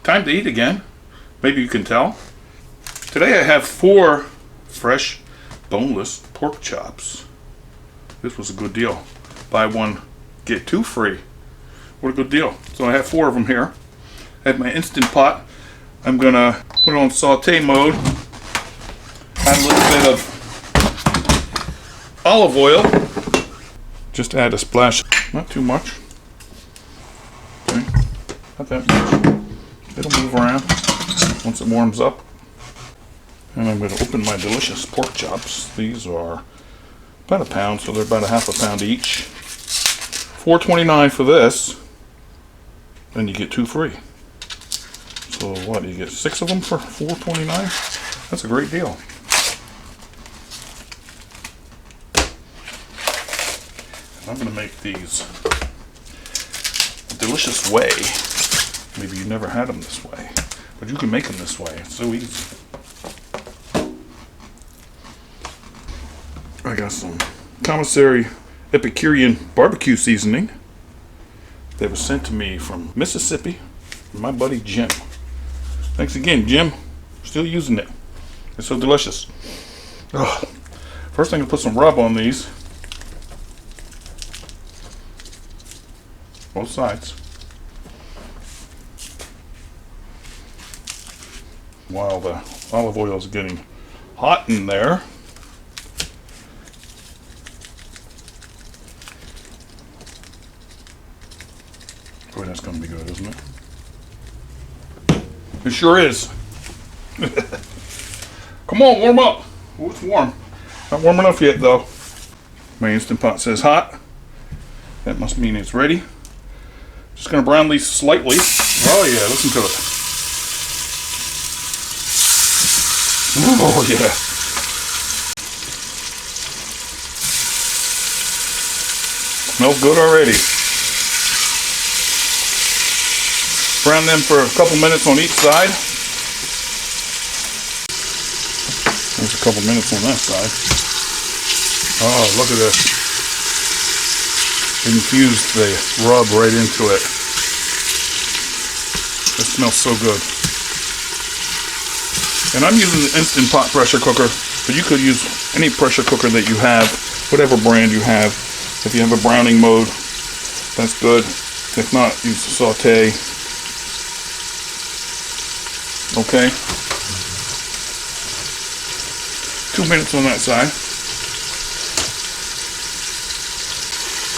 time to eat again. Maybe you can tell. Today I have 4 fresh, boneless pork chops. This was a good deal. Buy one, get 2 free. What a good deal. So I have 4 of them here. I have my Instant Pot. I'm gonna put it on saute mode. Add a little bit of olive oil. Just add a splash, not too much. Okay, not that much. It'll move around once it warms up. And I'm going to open my delicious pork chops. These are about a pound, so they're about a half a pound each. $4.29 for this. Then you get 2 free. So what, you get 6 of them for $4.29? That's a great deal. And I'm going to make these a delicious way. Maybe you never had them this way, but you can make them this way. It's so easy. I got some commissary Epicurean barbecue seasoning that was sent to me from Mississippi from my buddy Jim. Thanks again, Jim. Still using it. It's so delicious. Ugh. First thing, I'll put some rub on these. Both sides. While the olive oil is getting hot in there, boy, that's going to be good, isn't it? It sure is. Come on, warm up. Oh, it's warm. Not warm enough yet, though. My Instant Pot says hot. That must mean it's ready. Just going to brown these slightly. Oh, yeah, listen to it. Oh, yeah. Smells good already. Brown them for a couple minutes on each side. There's a couple minutes on that side. Oh, look at this. Infused the rub right into it. It smells so good. And I'm using the Instant Pot pressure cooker, but you could use any pressure cooker that you have, whatever brand you have. If you have a browning mode, that's good. If not, use saute. Okay. 2 minutes on that side.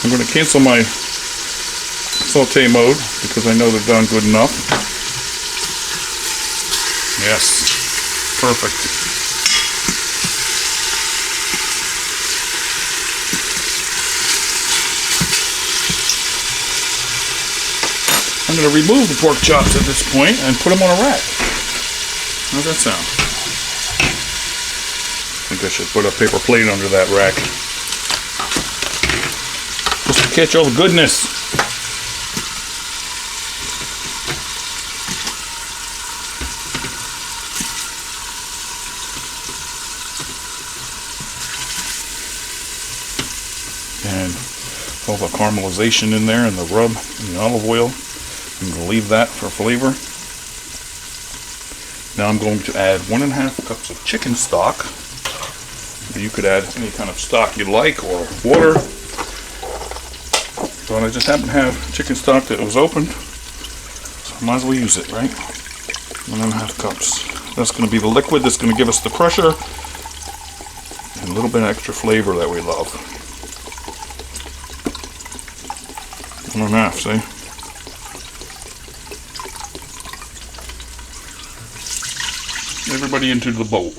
I'm going to cancel my saute mode because I know they're done good enough. Yes. Perfect. I'm going to remove the pork chops at this point and put them on a rack. How's that sound? I think I should put a paper plate under that rack. Just to catch all the goodness. And all the caramelization in there and the rub and the olive oil. I'm going to leave that for flavor. Now I'm going to add 1.5 cups of chicken stock. You could add any kind of stock you like or water. But I just happen to have chicken stock that was opened, so I might as well use it, right? 1.5 cups. That's going to be the liquid that's going to give us the pressure and a little bit of extra flavor that we love. 1.5, see? Everybody into the bowl.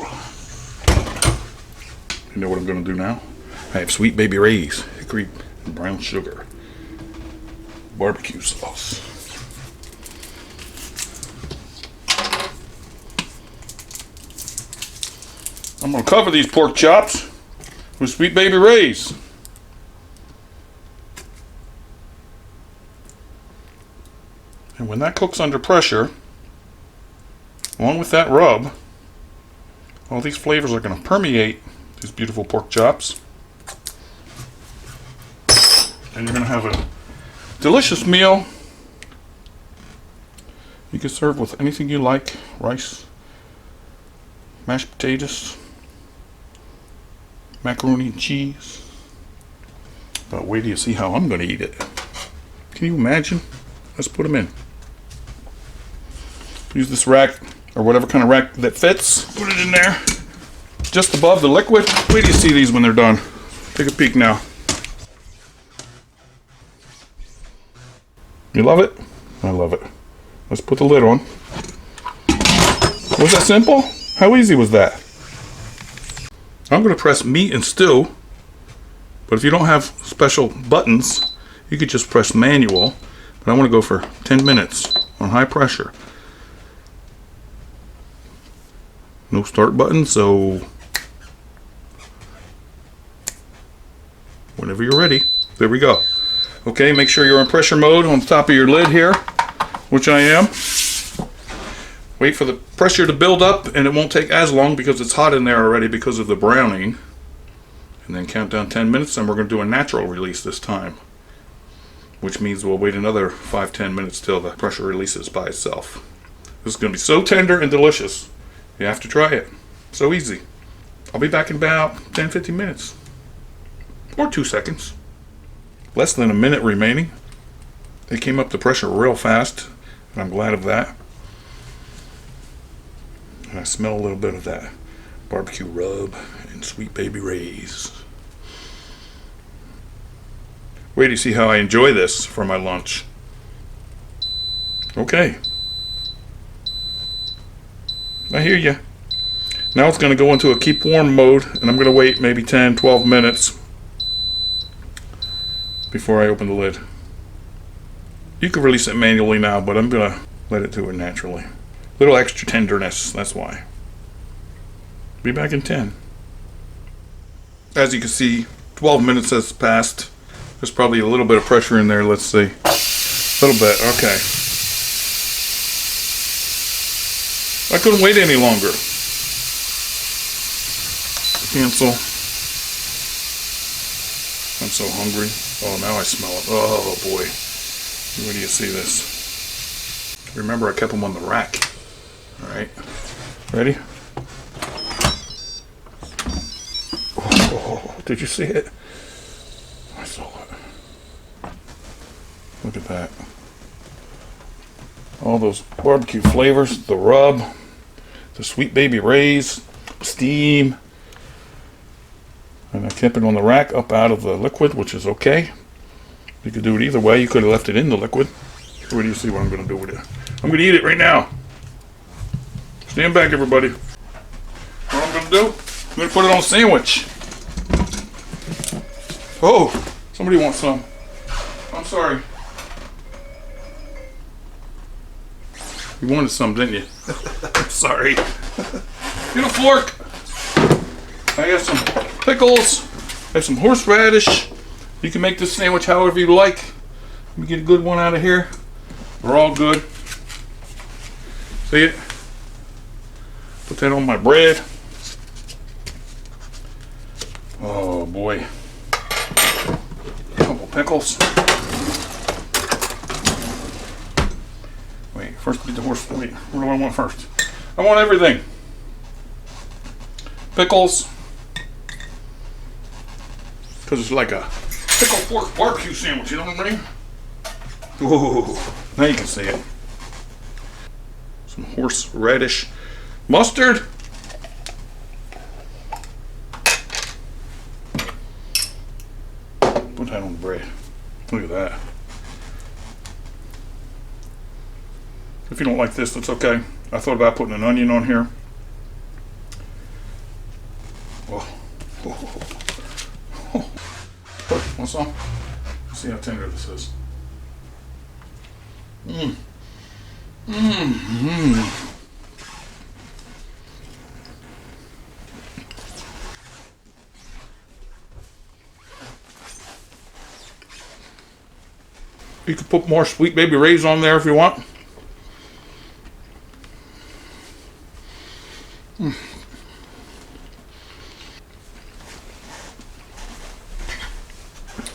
You know what I'm going to do now? I have Sweet Baby Ray's hickory and brown sugar barbecue sauce. I'm going to cover these pork chops with Sweet Baby Ray's. And when that cooks under pressure, along with that rub, all these flavors are going to permeate these beautiful pork chops. And you're going to have a delicious meal. You can serve with anything you like. Rice, mashed potatoes, macaroni and cheese. But wait till you see how I'm going to eat it. Can you imagine? Let's put them in. Use this rack, or whatever kind of rack that fits. Put it in there, just above the liquid. Wait till you see these when they're done. Take a peek now. You love it? I love it. Let's put the lid on. Was that simple? How easy was that? I'm going to press meat and stew, but if you don't have special buttons, you could just press manual. But I want to go for 10 minutes on high pressure. No start button, so whenever you're ready, there we go. Okay, make sure you're in pressure mode on the top of your lid here, which I am. Wait for the pressure to build up, and it won't take as long because it's hot in there already because of the browning. And then count down 10 minutes, and we're going to do a natural release this time, which means we'll wait another 5-10 minutes till the pressure releases by itself. This is going to be so tender and delicious. You have to try it. So easy. I'll be back in about 10-15 minutes. Or 2 seconds. Less than a minute remaining. They came up the pressure real fast, and I'm glad of that. And I smell a little bit of that barbecue rub and Sweet Baby Ray's. Wait to see how I enjoy this for my lunch. Okay. I hear you. Now it's going to go into a keep warm mode, and I'm going to wait maybe 10-12 minutes before I open the lid. You can release it manually now, but I'm going to let it do it naturally. Little extra tenderness, that's why. Be back in 10. As you can see, 12 minutes has passed. There's probably a little bit of pressure in there, let's see. A little bit, okay. I couldn't wait any longer. Cancel. I'm so hungry. Oh, now I smell it. Oh boy. Where do you see this? Remember, I kept them on the rack. Alright. Ready? Oh, did you see it? I saw it. Look at that. All those barbecue flavors, the rub, the Sweet Baby Ray's, steam. And I kept it on the rack up out of the liquid, which is okay. You could do it either way. You could have left it in the liquid. Where do you see what I'm going to do with it? I'm going to eat it right now. Stand back, everybody. What I'm going to do, I'm going to put it on a sandwich. Oh, somebody wants some. I'm sorry. You wanted some, didn't you? I'm sorry. Get a fork. I got some pickles. I have some horseradish. You can make this sandwich however you like. Let me get a good one out of here. We're all good. See it? Put that on my bread. Oh boy. A couple pickles. Wait, first get the horse. Wait, what do I want first? I want everything. Pickles. Because it's like a pickle pork barbecue sandwich, you know what I mean? Ooh, now you can see it. Some horseradish mustard. Put that on the bread. Look at that. If you don't like this, that's okay. I thought about putting an onion on here. Oh. Want some? See how tender this is. You can put more Sweet Baby Ray's on there if you want.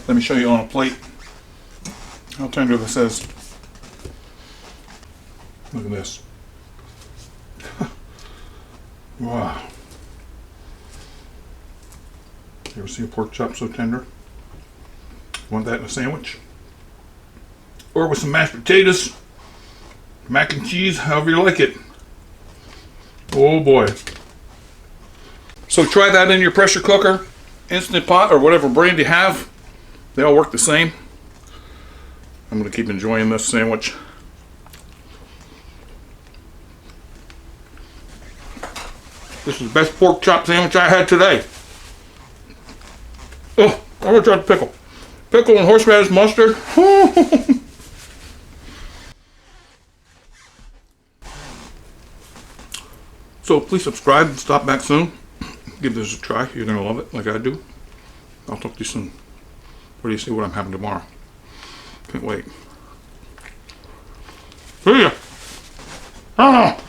Let me show you on a plate how tender this is. Look at this. Wow. You ever see a pork chop so tender? Want that in a sandwich? Or with some mashed potatoes, mac and cheese, however you like it. Oh boy. So try that in your pressure cooker, Instant Pot, or whatever brand you have. They all work the same. I'm going to keep enjoying this sandwich. This is the best pork chop sandwich I had today. Oh, I'm going to try the pickle. Pickle and horseradish mustard. So please subscribe and stop back soon. Give this a try. You're going to love it like I do. I'll talk to you soon. What do you see what I'm having tomorrow? Can't wait. See ya. Ah.